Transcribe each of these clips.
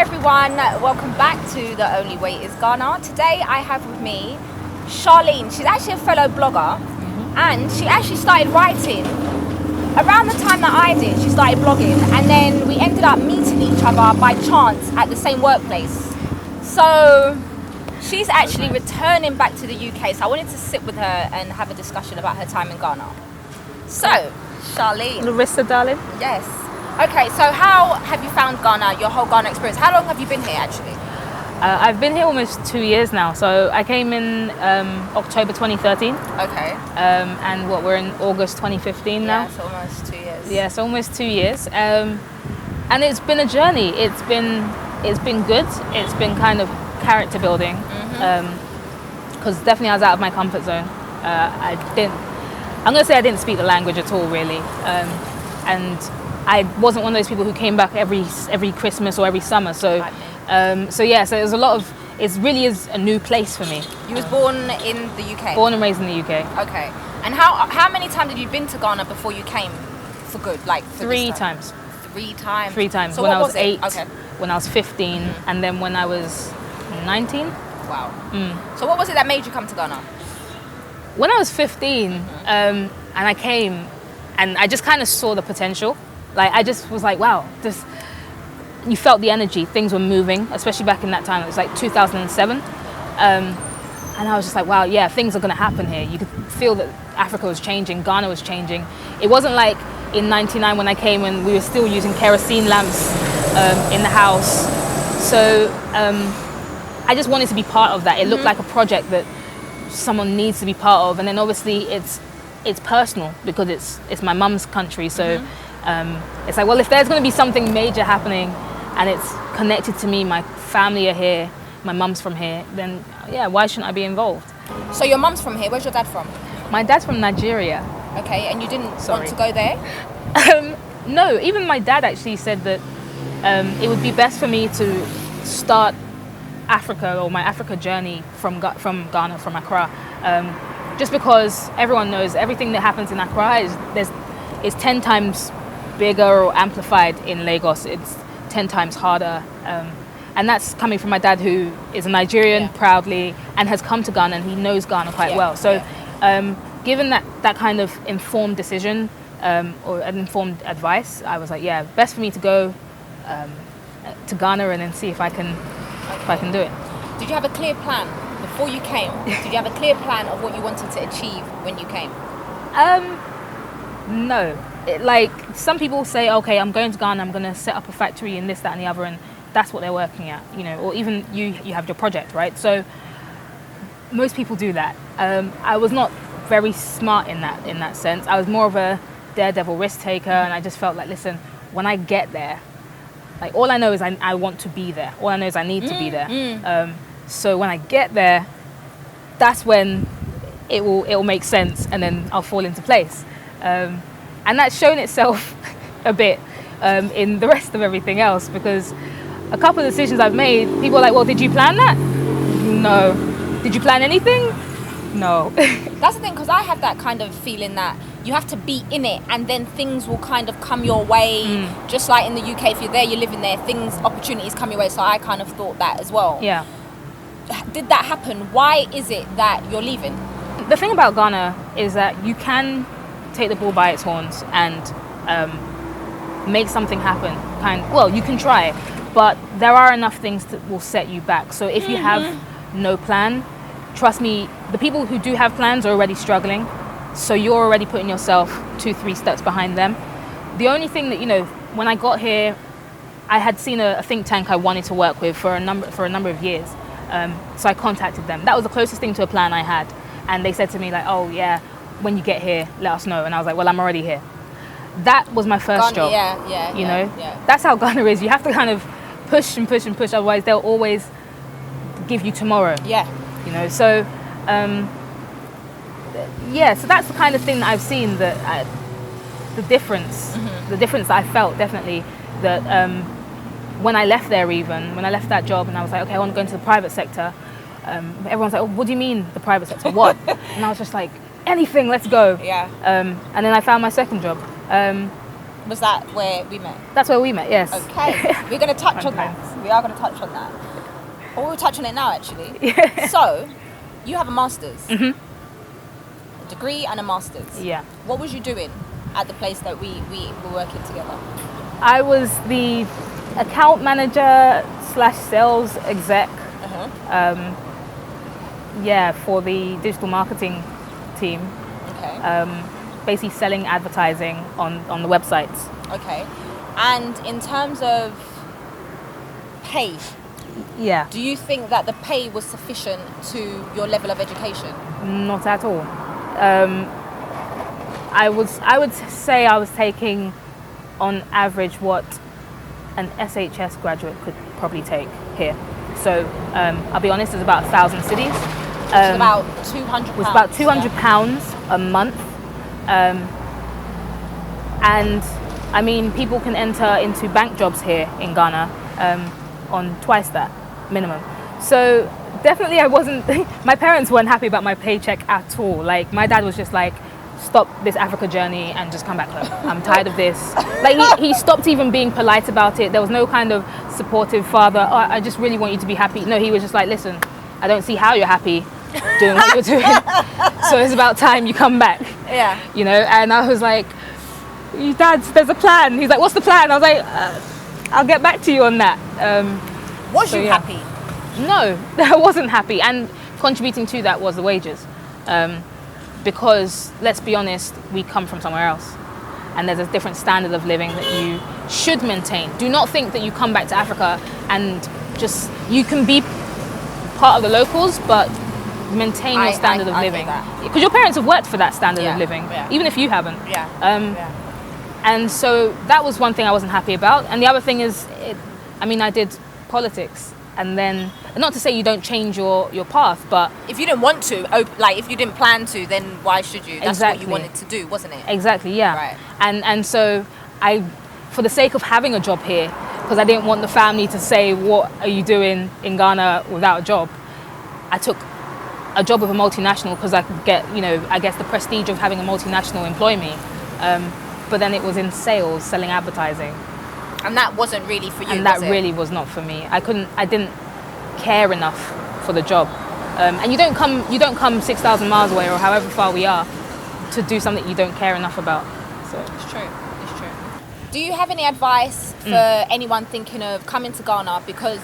everyone, welcome back to The Only Way is Ghana. Today I have with me Charlene. She's actually a fellow blogger, and she actually started writing around the time that I did. She started blogging, and then we ended up meeting each other by chance at the same workplace. So she's actually returning back to the UK, so I wanted to sit with her and have a discussion about her time in Ghana. So, Charlene. Larissa, darling. Yes. Okay, so how have you found Ghana, your whole Ghana experience? How long have you been here actually? I've been here almost 2 years now. So I came in October 2013. Okay. And we're in August 2015 now. Yeah, so almost 2 years. Yeah, so almost 2 years. And it's been a journey. It's been good. It's been kind of character building. Because definitely I was out of my comfort zone. I'm going to say I didn't speak the language at all, really. And I wasn't one of those people who came back every Christmas or every summer. So there's a lot of, it really is a new place for me. You was born in the UK? Born and raised in the UK. Okay. And how many times had you been to Ghana before you came for good? Like for 3 times. 3 times? 3 times. So when what I was was it? 8, okay. when I was 15, and then when I was 19. Wow. So what was it that made you come to Ghana? When I was 15, and I came, and I just kind of saw the potential. Like, I just was like, wow, you felt the energy, things were moving, especially back in that time. It was like 2007. And I was just like, wow, yeah, things are going to happen here. You could feel that Africa was changing, Ghana was changing. It wasn't like in 99 when I came and we were still using kerosene lamps in the house. So I just wanted to be part of that. It looked like a project that someone needs to be part of. And then obviously it's personal because it's my mum's country. So it's like, well, if there's going to be something major happening and it's connected to me, my family are here, my mum's from here, then yeah, why shouldn't I be involved? So your mum's from here. Where's your dad from? My dad's from Nigeria. Okay, and you didn't want to go there? No, even my dad actually said that it would be best for me to start Africa or my Africa journey from Ghana, from Accra, just because everyone knows everything that happens in Accra is 10 times bigger or amplified in Lagos. It's 10 times harder, and that's coming from my dad, who is a Nigerian proudly and has come to Ghana, and he knows Ghana quite well. So given that kind of informed decision or an informed advice, I was like, yeah, best for me to go to Ghana and then see if I can do it. Did you have a clear plan before you came? Did you have a clear plan of what you wanted to achieve when you came? No. Like, some people say, okay, I'm going to Ghana, I'm going to set up a factory and this, that, and the other, and that's what they're working at, you know, or even you have your project, right? So most people do that. I was not very smart in that sense. I was more of a daredevil risk taker, and I just felt like, listen, when I get there, like, all I know is I want to be there. All I know is I need to be there. So when I get there, that's when it will make sense, and then I'll fall into place. And that's shown itself a bit in the rest of everything else, because a couple of decisions I've made, people are like, well, did you plan that? No. Did you plan anything? No. That's the thing, because I have that kind of feeling that you have to be in it, and then things will kind of come your way. Just like in the UK, if you're there, you're living there, opportunities come your way. So I kind of thought that as well. Yeah. Did that happen? Why is it that you're leaving? The thing about Ghana is that you can take the bull by its horns and make something happen. You can try, but there are enough things that will set you back. So if you have no plan, trust me, the people who do have plans are already struggling. So you're already putting yourself 2-3 steps behind them. The only thing that, you know, when I got here, I had seen a think tank I wanted to work with for a number of years. So I contacted them. That was the closest thing to a plan I had. And they said to me, like, oh yeah, when you get here, let us know. And I was like, well, I'm already here. That was my first job. You know, that's how Ghana is. You have to kind of push and push and push. Otherwise, they'll always give you tomorrow. Yeah. You know, so so that's the kind of thing that I've seen, that the difference that I felt, definitely, that when I left there, even when I left that job and I was like, okay, I want to go into the private sector, everyone's like, oh, what do you mean the private sector? What? And I was just like, anything, let's go. And then I found my second job. Was that where we met? That's where we met, yes. Okay, we're going to touch on that. We are going to touch on that. Or we'll touch on it now, actually. Yeah. So, you have a master's. A degree and a master's. Yeah. What was you doing at the place that we were working together? I was the account manager / sales exec. For the digital marketing team. Okay. Basically selling advertising on the websites. Okay. And in terms of pay, do you think that the pay was sufficient to your level of education? Not at all. I would say I was taking on average what an SHS graduate could probably take here. So I'll be honest, it's about 1,000 cities. It's about £200. It was about £200 a month. And I mean, people can enter into bank jobs here in Ghana on twice that minimum. So definitely I wasn't, my parents weren't happy about my paycheck at all. Like my dad was just like, stop this Africa journey and just come back home. I'm tired of this. Like he stopped even being polite about it. There was no kind of supportive father, oh, I just really want you to be happy. No, he was just like, listen, I don't see how you're happy doing what you're doing. So it's about time you come back. Yeah. You know, and I was like, Dad, there's a plan. He's like, what's the plan? I was like, I'll get back to you on that. Was you happy? No, I wasn't happy. And contributing to that was the wages. Because, let's be honest, we come from somewhere else. And there's a different standard of living that you should maintain. Do not think that you come back to Africa and just, you can be part of the locals, but maintain your standard of living. Because your parents have worked for that standard of living, even if you haven't. And so that was one thing I wasn't happy about. And the other thing is, I did politics. And then, not to say you don't change your path, but... If you didn't want to, if you didn't plan to, then why should you? That's what you wanted to do, wasn't it? Exactly, yeah. Right. And so for the sake of having a job here, because I didn't want the family to say, what are you doing in Ghana without a job? I took a job with a multinational because I could get, I guess the prestige of having a multinational employ me. But then it was in sales, selling advertising. And that wasn't really for you, and that really was not for me. I didn't care enough for the job. And you don't come 6,000 miles away or however far we are to do something you don't care enough about. So it's true. Do you have any advice for anyone thinking of coming to Ghana? Because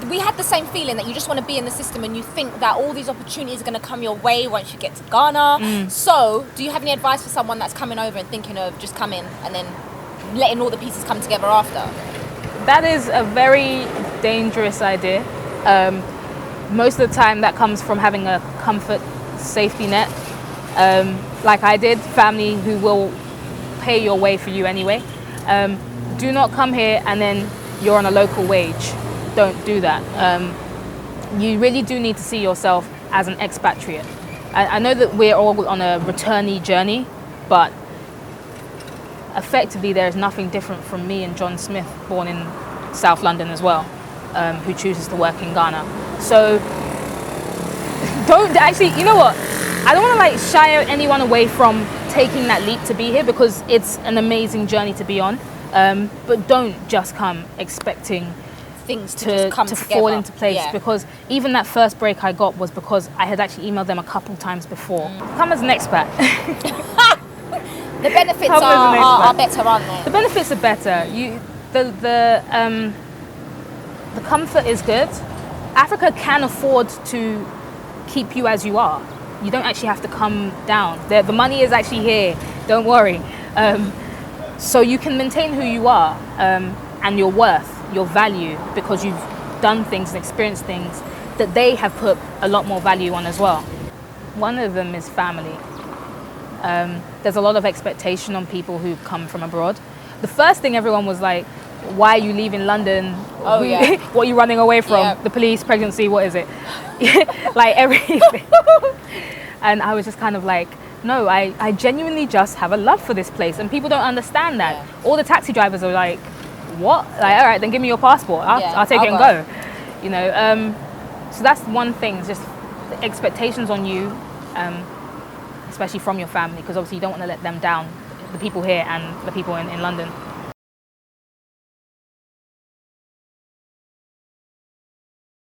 we had the same feeling that you just want to be in the system and you think that all these opportunities are going to come your way once you get to Ghana. So do you have any advice for someone that's coming over and thinking of just coming and then letting all the pieces come together after? That is a very dangerous idea. Most of the time that comes from having a comfort safety net. Like I did, family who will pay your way for you anyway. Do not come here and then you're on a local wage. Don't do that. You really do need to see yourself as an expatriate. I know that we're all on a returnee journey, but effectively there is nothing different from me and John Smith, born in South London as well, who chooses to work in Ghana. So don't actually, you know what? I don't want to shy anyone away from taking that leap to be here because it's an amazing journey to be on. But don't just come expecting things to fall into place, because even that first break I got was because I had actually emailed them a couple times before. Come as an expat. The benefits are better, aren't they? The benefits are better. The comfort is good. Africa can afford to keep you as you are. You don't actually have to come down. The money is actually here. Don't worry. So you can maintain who you are and your worth, your value, because you've done things and experienced things that they have put a lot more value on as well. One of them is family. There's a lot of expectation on people who come from abroad. The first thing everyone was like, why are you leaving London? What are you running away from? Yeah. The police, pregnancy, what is it? Everything. And I was just kind of like, no, I genuinely just have a love for this place. And people don't understand that. Yeah. All the taxi drivers are like, what? All right, then give me your passport. I'll take it and go. So that's one thing, just the expectations on you, especially from your family, because obviously you don't want to let them down the people here and the people in London.